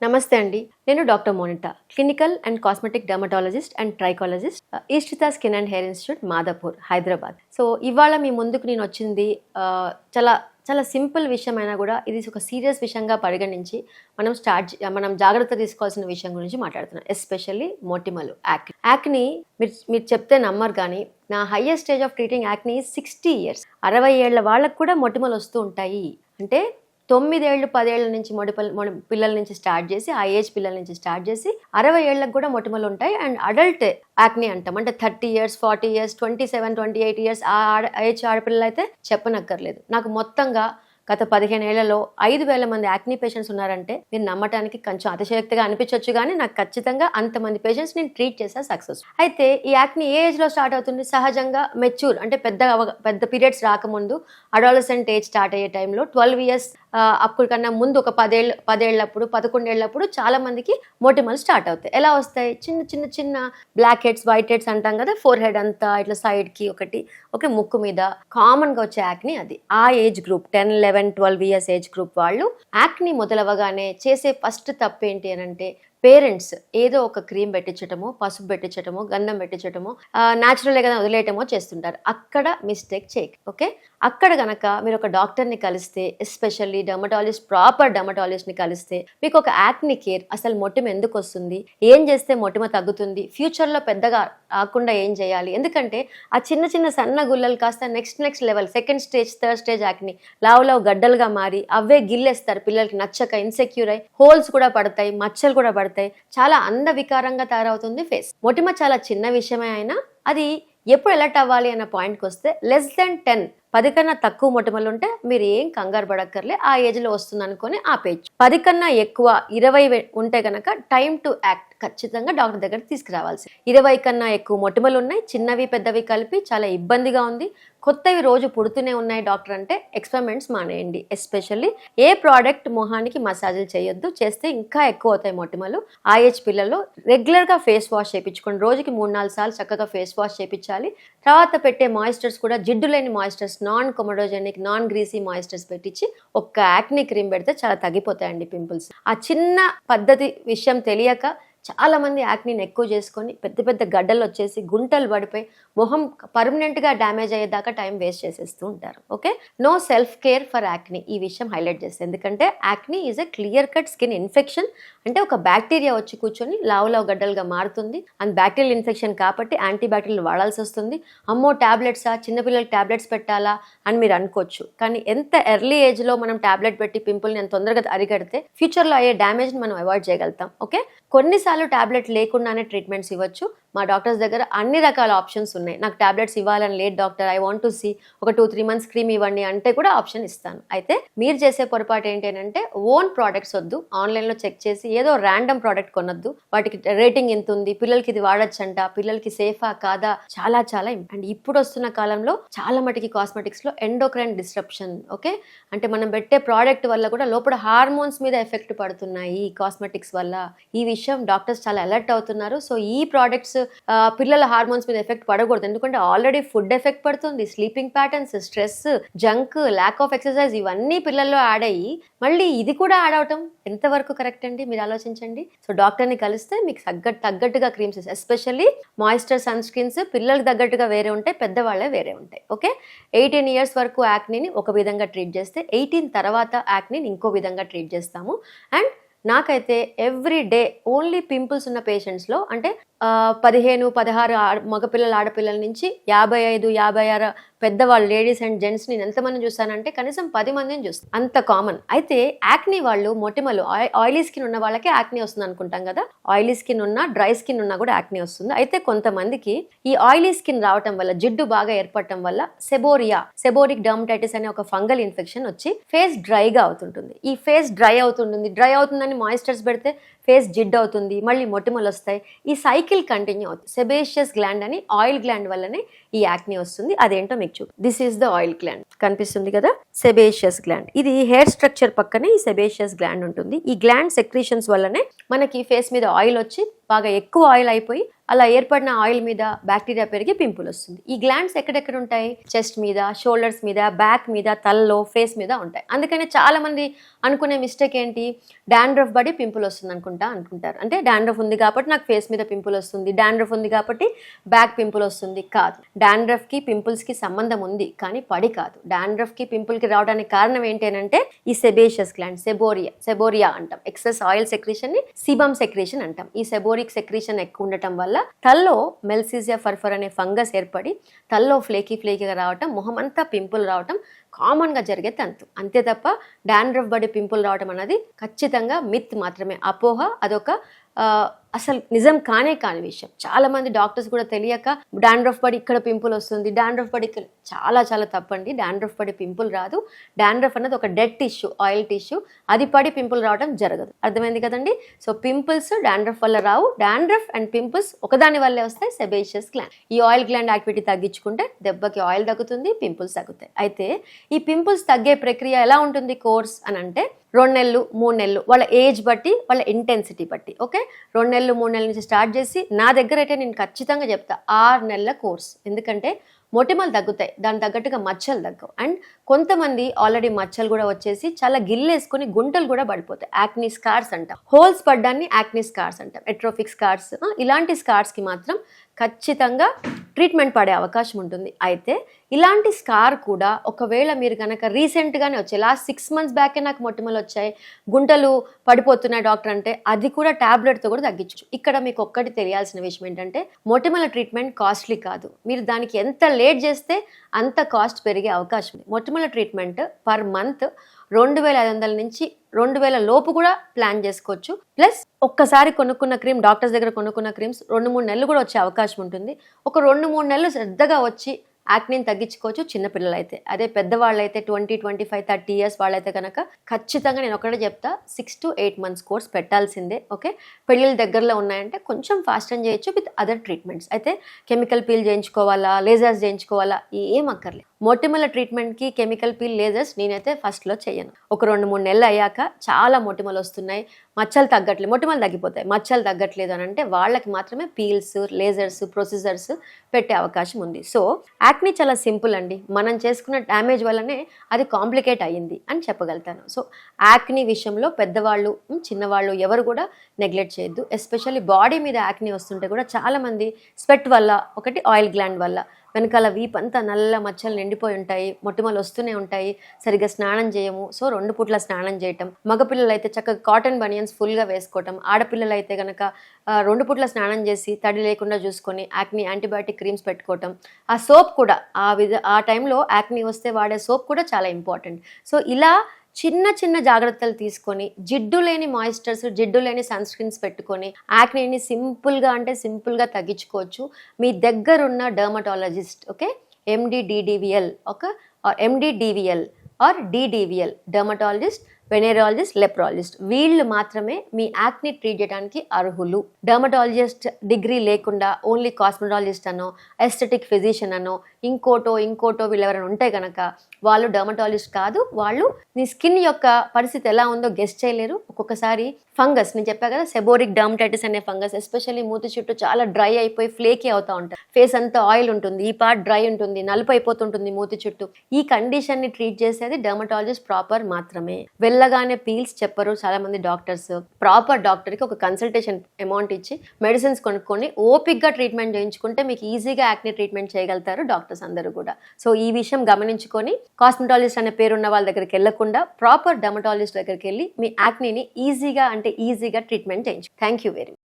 నమస్తే అండి. నేను doctor Monita, clinical and cosmetic dermatologist and trichologist, ఈస్టితా skin and hair institute, Madhapur, Hyderabad. So ఇవాళ మీ ముందుకు నేను వచ్చింది చాలా చాలా సింపుల్ విషయం అయినా కూడా ఇది ఒక సీరియస్ విషయంగా పరిగణించి మనం జాగ్రత్త తీసుకోవాల్సిన విషయం గురించి మాట్లాడుతున్నాం. ఎస్పెషల్లీ మొటిమలు, యాక్ని. మీరు చెప్తే నమ్మరు కానీ నా highest stage of treating acne 60 years. 60 ఏళ్ల వాళ్ళకు కూడా మొటిమలు వస్తూ ఉంటాయి. అంటే 9 ఏళ్ళు 10 ఏళ్ల నుంచి పిల్లల నుంచి స్టార్ట్ చేసి, ఆ ఏజ్ పిల్లల నుంచి స్టార్ట్ చేసి 60 ఏళ్ళకు కూడా మొటిమలు ఉంటాయి. అండ్ అడల్ట్ యాక్ని అంటాం. అంటే 30 years, 40 years, 27, 28 years ఆ ఏజ్ ఆడపిల్లలు అయితే చెప్పనక్కర్లేదు. నాకు మొత్తంగా గత 15 ఏళ్లలో 5,000 మంది యాక్ని పేషెంట్స్ ఉన్నారంటే మీరు నమ్మటానికి కొంచెం అతిశయోక్తిగా అనిపించవచ్చు, కానీ నాకు ఖచ్చితంగా అంతమంది పేషెంట్స్ నేను ట్రీట్ చేసా సక్సెస్. అయితే ఈ యాక్ని ఏ ఏజ్ లో స్టార్ట్ అవుతుంది? సహజంగా మెచ్యూర్ అంటే పెద్ద పీరియడ్స్ రాకముందు, అడాలసెంట్ ఏజ్ స్టార్ట్ అయ్యే టైంలో 12 years అప్పుడు కన్నా ముందు ఒక 11 ఏళ్ళప్పుడు చాలా మందికి మొటిమలు స్టార్ట్ అవుతాయి. ఎలా వస్తాయి? చిన్న చిన్న చిన్న బ్లాక్ హెడ్స్, వైట్ హెడ్స్ అంటాం కదా, ఫోర్ హెడ్ అంతా ఇట్లా సైడ్ కి ఒకటి, ఓకే, ముక్కు మీద కామన్ గా వచ్చే యాక్ని అది. ఆ age group 10, 11, 12 years age group వాళ్ళు యాక్ని మొదలవగానే చేసే ఫస్ట్ తప్పు ఏంటి అని అంటే, పేరెంట్స్ ఏదో ఒక క్రీమ్ పెట్టించటమో, పసుపు పెట్టించటమో, గంధం పెట్టించటమో, న్యాచురల్ గా వదిలేయటమో చేస్తుంటారు. అక్కడ మిస్టేక్ చేయక, ఓకే. అక్కడ గనక మీరు ఒక డాక్టర్ని కలిస్తే, ఎస్పెషల్లీ ప్రాపర్ డర్మటాలజిస్ట్ ని కలిస్తే మీకు ఒక యాక్ని కేర్, అసలు మొటిమ ఎందుకు వస్తుంది, ఏం చేస్తే మొటిమ తగ్గుతుంది, ఫ్యూచర్ లో పెద్దగా రాకుండా ఏం చేయాలి, ఎందుకంటే ఆ చిన్న చిన్న సన్న గుల్లలు కాస్త next level, second stage, third stage acne లావు గడ్డలుగా మారి అవే గిల్లేస్తారు. పిల్లలకి నచ్చక ఇన్సెక్యూర్ అయి హోల్స్ కూడా పడతాయి, మచ్చలు కూడా పడతాయి, చాలా అందవికారంగా తయారవుతుంది ఫేస్. మొటిమ చాలా చిన్న విషయమే అయినా అది ఎప్పుడు ఎలర్ట్ అవ్వాలి అన్న పాయింట్కి వస్తే less than 10 కన్నా తక్కువ మొటిమలు ఉంటే మీరు ఏం కంగారు పడక్కర్లే, ఆ ఏజ్ లో వస్తుంది అనుకొని ఆపేయచ్చు. 10 కన్నా ఎక్కువ, 20 ఉంటే కనుక టైం టు యాక్ట్, ఖచ్చితంగా డాక్టర్ దగ్గర తీసుకురావాల్సి. 20 కన్నా ఎక్కువ మొటిమలు ఉన్నాయి, చిన్నవి పెద్దవి కలిపి చాలా ఇబ్బందిగా ఉంది, కొత్తవి రోజు పుడుతూనే ఉన్నాయి డాక్టర్ అంటే ఎక్స్పెరిమెంట్స్ మానేయండి. ఎస్పెషల్లీ ఏ ప్రోడక్ట్ మొహానికి మసాజులు చేయొద్దు, చేస్తే ఇంకా ఎక్కువ అవుతాయి మొటిమలు. ఆ ఏజ్ పిల్లలు రెగ్యులర్ గా ఫేస్ వాష్ చేయించుకోండి, రోజుకి 3-4 సార్లు చక్కగా ఫేస్ వాష్ చేయించాలి. తర్వాత పెట్టే మాయిశ్చర్స్ కూడా జిడ్డు లేని moistures, non comedogenic, non greasy moistures పెట్టించి ఒక్క యాక్ని క్రీమ్ పెడితే చాలా తగ్గిపోతాయండి పింపుల్స్. ఆ చిన్న పద్ధతి విషయం తెలియక చాలా మంది యాక్నీని ఎక్కువ చేసుకొని పెద్ద పెద్ద గడ్డలు వచ్చేసి గుంటలు పడిపోయి మొహం పర్మనెంట్ గా డ్యామేజ్ అయ్యేదాకా టైం వేస్ట్ చేసేస్తూ ఉంటారు. Okay, no self care for acne, ఈ విషయం హైలైట్ చేస్తుంది. ఎందుకంటే acne is a clear cut skin infection. అంటే ఒక బ్యాక్టీరియా వచ్చి కూర్చొని లావు గడ్డలుగా మారుతుంది. అండ్ బ్యాక్టీరియల్ ఇన్ఫెక్షన్ కాబట్టి యాంటీబ్యాక్టీరియల్ వాడాల్సి వస్తుంది. అమ్మో టాబ్లెట్సా, చిన్నపిల్లలకి టాబ్లెట్స్ పెట్టాలా అని మీరు అనుకోవచ్చు. కానీ ఎంత ఎర్లీ ఏజ్ లో మనం టాబ్లెట్ పెట్టి పింపుల్ని ఎంత తొందరగా అరికడితే ఫ్యూచర్ లో అయ్యే డ్యామేజ్ ని మనం అవాయిడ్ చేయగలుగుతాం. ఓకే, కొన్నిసార్లు టాబ్లెట్ లేకుండానే ట్రీట్మెంట్స్ ఇవ్వచ్చు. మా డాక్టర్స్ దగ్గర అన్ని రకాల ఆప్షన్స్ ఉన్నాయి. నాకు టాబ్లెట్స్ ఇవ్వాలని లేదు doctor, I want to see, ఒక 2-3 months క్రీమ్ ఇవ్వండి అంటే కూడా ఆప్షన్ ఇస్తాను. అయితే మీరు చేసే పొరపాటు ఏంటి అంటే, ఓన్ ప్రోడక్ట్స్ వద్దు, ఆన్లైన్ లో చెక్ చేసి ఏదో ర్యాండమ్ ప్రోడక్ట్ కొనొద్దు. వాటికి రేటింగ్ ఎంత ఉంది, పిల్లలకి ఇది వాడచ్చంట, పిల్లలకి సేఫా కాదా, చాలా చాలా. అండ్ ఇప్పుడు వస్తున్న కాలంలో చాలా మటుకి కాస్మెటిక్స్ లో ఎండోక్రైన్ డిస్ట్రప్షన్, ఓకే, అంటే మనం పెట్టే ప్రోడక్ట్ వల్ల కూడా లోపల హార్మోన్స్ మీద ఎఫెక్ట్ పడుతున్నాయి కాస్మెటిక్స్ వల్ల. ఈ విషయం డాక్టర్స్ చాలా అలర్ట్ అవుతున్నారు. సో ఈ ప్రోడక్ట్స్ పిల్లల హార్మోన్స్ మీద ఎఫెక్ట్ పడకూడదు, ఎందుకంటే ఆల్రెడీ ఫుడ్ ఎఫెక్ట్ పడుతుంది, sleeping patterns, stress, junk, lack of exercise ఇవన్నీ పిల్లల్లో యాడ్ అయ్యి మళ్ళీ ఇది కూడా యాడ్ అవటం ఎంతవరకు కరెక్ట్ అండి, మీరు ఆలోచించండి. సో డాక్టర్ని కలిస్తే మీకు తగ్గట్టుగా creams, especially moisture sunscreens పిల్లలకు తగ్గట్టుగా వేరే ఉంటాయి, పెద్దవాళ్ళే వేరే ఉంటాయి. ఓకే, 18 years వరకు యాక్నీని ఒక విధంగా ట్రీట్ చేస్తే 18 తర్వాత యాక్నీని ఇంకో విధంగా ట్రీట్ చేస్తాము. అండ్ నాకైతే ఎవ్రీ డే ఓన్లీ పింపుల్స్ ఉన్న పేషెంట్స్లో, అంటే 15-16 మగపిల్లల ఆడపిల్లల నుంచి 55-56 పెద్దవాళ్ళు, లేడీస్ అండ్ జెంట్స్ నేను ఎంతమంది చూస్తానంటే కనీసం 10 మందిని చూస్తాను, అంత కామన్. అయితే యాక్ని వాళ్ళు మొటిమలు, ఆయిలీ స్కిన్ ఉన్న వాళ్ళకే యాక్ని వస్తుంది అనుకుంటాం కదా, ఆయిలీ స్కిన్ ఉన్నా డ్రై స్కిన్ ఉన్నా కూడా యాక్ని వస్తుంది. అయితే కొంతమందికి ఈ ఆయిలీ స్కిన్ రావటం వల్ల, జిడ్డు బాగా ఏర్పడటం వల్ల సెబోరిక్ డర్మటైటిస్ అనే ఒక ఫంగల్ ఇన్ఫెక్షన్ వచ్చి ఫేస్ డ్రైగా అవుతుంటుంది. ఈ ఫేస్ డ్రై అవుతుందని మాయిశ్చర్స్ పెడితే ఫేస్ జిడ్డు అవుతుంది, మళ్ళీ మొటిమలు వస్తాయి. ఈ సైకిల్ కంటిన్యూ అవుతుంది. సెబేషియస్ గ్లాండ్ అని ఆయిల్ గ్లాండ్ వల్లనే ఈ యాక్ని వస్తుంది. అదేంటో మీకు చూపు. This is the oil gland, కనిపిస్తుంది కదా, సెబేషియస్ గ్లాండ్. ఇది హెయిర్ స్ట్రక్చర్ పక్కనే ఈ సెబేషియస్ గ్లాండ్ ఉంటుంది. ఈ గ్లాండ్ సెక్రీషన్స్ వల్లనే మనకి ఫేస్ మీద ఆయిల్ వచ్చి బాగా ఎక్కువ ఆయిల్ అయిపోయి అలా ఏర్పడిన ఆయిల్ మీద బ్యాక్టీరియా పెరిగి పింపుల్ వస్తుంది. ఈ గ్లాండ్స్ ఎక్కడెక్కడ ఉంటాయి? చెస్ట్ మీద, షోల్డర్స్ మీద, బ్యాక్ మీద, తలలో, ఫేస్ మీద ఉంటాయి. అందుకని చాలా మంది అనుకునే మిస్టేక్ ఏంటి, డాండ్రఫ్ పడి పింపుల్ వస్తుంది అనుకుంటారు. అంటే డాండ్రఫ్ ఉంది కాబట్టి నాకు ఫేస్ మీద పింపుల్ వస్తుంది, డాండ్రఫ్ ఉంది కాబట్టి బ్యాక్ పింపుల్ వస్తుంది. కాదు, డాండ్రఫ్ కి పింపుల్స్ కి సంబంధం ఉంది కానీ పడి కాదు. డాండ్రఫ్ కి పింపుల్ కి రావడానికి కారణం ఏంటి అంటే ఈ సెబేషియస్ గ్లాండ్, సెబోరియా అంటాం. ఎక్సెస్ ఆయిల్ సెక్రీషన్ ని సిబమ్ సెక్రీషన్ అంటాం. ఈ సెబోరిక్ సెక్రీషన్ ఎక్కువ ఉండటం వల్ల తల్లో మెల్సిజియా ఫర్ఫర్ అనే ఫంగస్ ఏర్పడి తల్లో ఫ్లేకీగా రావటం, మొహం అంతా పింపుల్ రావటం కామన్ గా జరిగే తంతు. అంతే తప్ప డాండ్రఫ్ బడి పింపుల్ రావటం అనేది ఖచ్చితంగా మిత్ మాత్రమే, అపోహ. అదొక అసలు నిజం కాని విషయం. చాలా మంది డాక్టర్స్ కూడా తెలియక డాండ్రఫ్ పడి ఇక్కడ పింపుల్ వస్తుంది, డాండ్రఫ్ పడి ఇక్కడ, చాలా తప్పండి. డాండ్రఫ్ పడి పింపుల్ రాదు. డాండ్రఫ్ అన్నది ఒక డెడ్ టిష్యూ, ఆయిల్ టిష్యూ, అది పడి పింపుల్ రావడం జరగదు. అర్థమైంది కదండి? సో పింపుల్స్ డాండ్రఫ్ వల్ల రావు. డాండ్రఫ్ అండ్ పింపుల్స్ ఒకదాని వల్లే వస్తాయి, సెబేషియస్ గ్లాండ్. ఈ ఆయిల్ గ్లాండ్ యాక్టివిటీ తగ్గించుకుంటే దెబ్బకి ఆయిల్ తగ్గుతుంది, పింపుల్స్ తగ్గుతాయి. అయితే ఈ పింపుల్స్ తగ్గే ప్రక్రియ ఎలా ఉంటుంది కోర్స్ అని అంటే 2 నెలలు 3 నెలలు వాళ్ళ ఏజ్ బట్టి, వాళ్ళ ఇంటెన్సిటీ బట్టి. ఓకే, 2 నెలలు 3 నెలల నుంచి స్టార్ట్ చేసి నా దగ్గర అయితే నేను ఖచ్చితంగా చెప్తా 6 నెలల కోర్స్. ఎందుకంటే మొటిమలు తగ్గుతాయి, దాని తగ్గట్టుగా మచ్చలు తగ్గవు. అండ్ కొంతమంది ఆల్రెడీ మచ్చలు కూడా వచ్చేసి చాలా గిల్లేసుకుని గుంటలు కూడా పడిపోతాయి. యాక్నీ స్కార్స్ అంటాం, హోల్స్ పడ్డాన్ని యాక్నీ స్కార్స్ అంటాం, ఎట్రోఫిక్ స్కార్స్. ఇలాంటి స్కార్స్కి మాత్రం ఖచ్చితంగా ట్రీట్మెంట్ పడే అవకాశం ఉంటుంది. అయితే ఇలాంటి స్కార్ కూడా ఒకవేళ మీరు కనుక రీసెంట్గానే వచ్చాయి, లాస్ట్ 6 months బ్యాకే నాకు మొటిమలు వచ్చాయి, గుంటలు పడిపోతున్నాయి డాక్టర్ అంటే, అది కూడా టాబ్లెట్తో కూడా తగ్గించు. ఇక్కడ మీకు ఒక్కటి తెలియాల్సిన విషయం ఏంటంటే మొటిమల ట్రీట్మెంట్ కాస్ట్లీ కాదు. మీరు దానికి ఎంత లేట్ చేస్తే అంత కాస్ట్ పెరిగే అవకాశం ఉంది. మొటిమల ట్రీట్మెంట్ పర్ మంత్ 2,500 నుంచి 2,000 లోపు కూడా ప్లాన్ చేసుకోవచ్చు. ప్లస్ ఒక్కసారి కొనుక్కున్న క్రీమ్, డాక్టర్స్ దగ్గర కొనుక్కున్న క్రీమ్స్ 2-3 నెలలు కూడా వచ్చే అవకాశం ఉంటుంది. ఒక 2-3 నెలలు శ్రద్ధగా వచ్చి యాక్నీని తగ్గించుకోవచ్చు చిన్నపిల్లలు అయితే. అదే పెద్దవాళ్ళు అయితే 20, 25, 30 years వాళ్ళైతే కనుక ఖచ్చితంగా నేను ఒకటే చెప్తా, 6 to 8 months కోర్స్ పెట్టాల్సిందే. ఓకే, పెళ్ళిళ్ళ దగ్గరలో ఉన్నాయంటే కొంచెం ఫాస్ట్ అని చేయొచ్చు విత్ అదర్ ట్రీట్మెంట్స్. అయితే కెమికల్ పీల్ చేయించుకోవాలా, లేజర్స్ చేయించుకోవాలా, ఏం అక్కర్లేదు. మొటిమల ట్రీట్మెంట్కి కెమికల్ పీల్, లేజర్స్ నేనైతే ఫస్ట్లో చేయను. ఒక 2-3 నెలలు అయ్యాక చాలా మొటిమలు వస్తున్నాయి, మచ్చలు తగ్గట్లేదు, మొటిమలు తగ్గిపోతాయి, మచ్చలు తగ్గట్లేదు అని అంటే వాళ్ళకి మాత్రమే పీల్స్, లేజర్స్, ప్రొసీజర్స్ పెట్టే అవకాశం ఉంది. సో యాక్నీ చాలా సింపుల్ అండి, మనం చేసుకున్న డ్యామేజ్ వల్లనే అది కాంప్లికేట్ అయ్యింది అని చెప్పగలుగుతాను. సో యాక్నీ విషయంలో పెద్దవాళ్ళు, చిన్నవాళ్ళు ఎవరు కూడా నెగ్లెక్ట్ చేయొద్దు. ఎస్పెషల్లీ బాడీ మీద యాక్నీ వస్తుంటే కూడా చాలామంది స్వెట్ వల్ల, ఒకటి ఆయిల్ గ్లాండ్ వల్ల వెనకాల వీప్ అంతా నల్ల మచ్చలు నిండిపోయి ఉంటాయి, మొటిమలు వస్తూనే ఉంటాయి, సరిగ్గా స్నానం చేయము. సో 2 పూట్ల స్నానం చేయటం, మగపిల్లలు అయితే చక్కగా కాటన్ బనియన్స్ ఫుల్గా వేసుకోవటం, ఆడపిల్లలు అయితే కనుక 2 పూట్ల స్నానం చేసి తడి లేకుండా చూసుకొని యాక్నీ యాంటీబయాటిక్ క్రీమ్స్ పెట్టుకోవటం. ఆ సోప్ కూడా ఆ టైంలో యాక్నీ వస్తే వాడే సోప్ కూడా చాలా ఇంపార్టెంట్. సో ఇలా చిన్న జాగ్రత్తలు తీసుకొని, జిడ్డు లేని మాయిశ్చర్స్, జిడ్డు లేని సన్ స్క్రీన్స్ పెట్టుకొని యాక్నీని సింపుల్గా తగ్గించుకోవచ్చు. మీ దగ్గరున్న dermatologist, okay, MD-DDVL or DDVL, dermatologist, venereologist, leprologist, వీళ్ళు మాత్రమే మీ యాక్ని ట్రీట్ చేయడానికి అర్హులు. డర్మటాలజిస్ట్ డిగ్రీ లేకుండా ఓన్లీ కాస్మెటాలజిస్ట్ అనో, ఎస్థెటిక్ ఫిజిషియన్ అనో, ఇంకోటో వీళ్ళు ఎవరైనా ఉంటే కనుక వాళ్ళు డర్మటాలజిస్ట్ కాదు. వాళ్ళు నీ స్కిన్ యొక్క పరిస్థితి ఎలా ఉందో గెస్ట్ చేయలేరు. ఒక్కొక్కసారి ఫంగస్, నేను చెప్పా కదా, సెబోరిక్ డర్మటైటిస్ అనే ఫంగస్, ఎస్పెషల్లీ మూతి చుట్టూ చాలా డ్రై అయిపోయి ఫ్లేకీ అవుతూ ఉంటాయి, ఫేస్ అంతా ఆయిల్ ఉంటుంది, ఈ పార్ట్ డ్రై ఉంటుంది, నలుపు అయిపోతుంటుంది మూతి చుట్టూ. ఈ కండిషన్ని ట్రీట్ చేసేది డర్మటాలజిస్ట్ ప్రాపర్ మాత్రమే. వెళ్ళగానే పీల్స్ చెప్పరు చాలా మంది డాక్టర్స్. ప్రాపర్ డాక్టర్కి ఒక కన్సల్టేషన్ అమౌంట్ ఇచ్చి మెడిసిన్స్ కొనుక్కొని ఓపిక్గా ట్రీట్మెంట్ చేయించుకుంటే మీకు ఈజీగా యాక్ని ట్రీట్మెంట్ చేయగలుగుతారు డాక్టర్స్ అందరూ కూడా. సో ఈ విషయం గమనించుకొని కాస్మెటాలజిస్ట్ అనే పేరున్న వాళ్ళ దగ్గరికి వెళ్ళకుండా ప్రాపర్ డర్మటాలజిస్ట్ దగ్గరికి వెళ్ళి మీ యాక్నీని ఈజీగా ట్రీట్మెంట్ చేయించు. Thank you very much.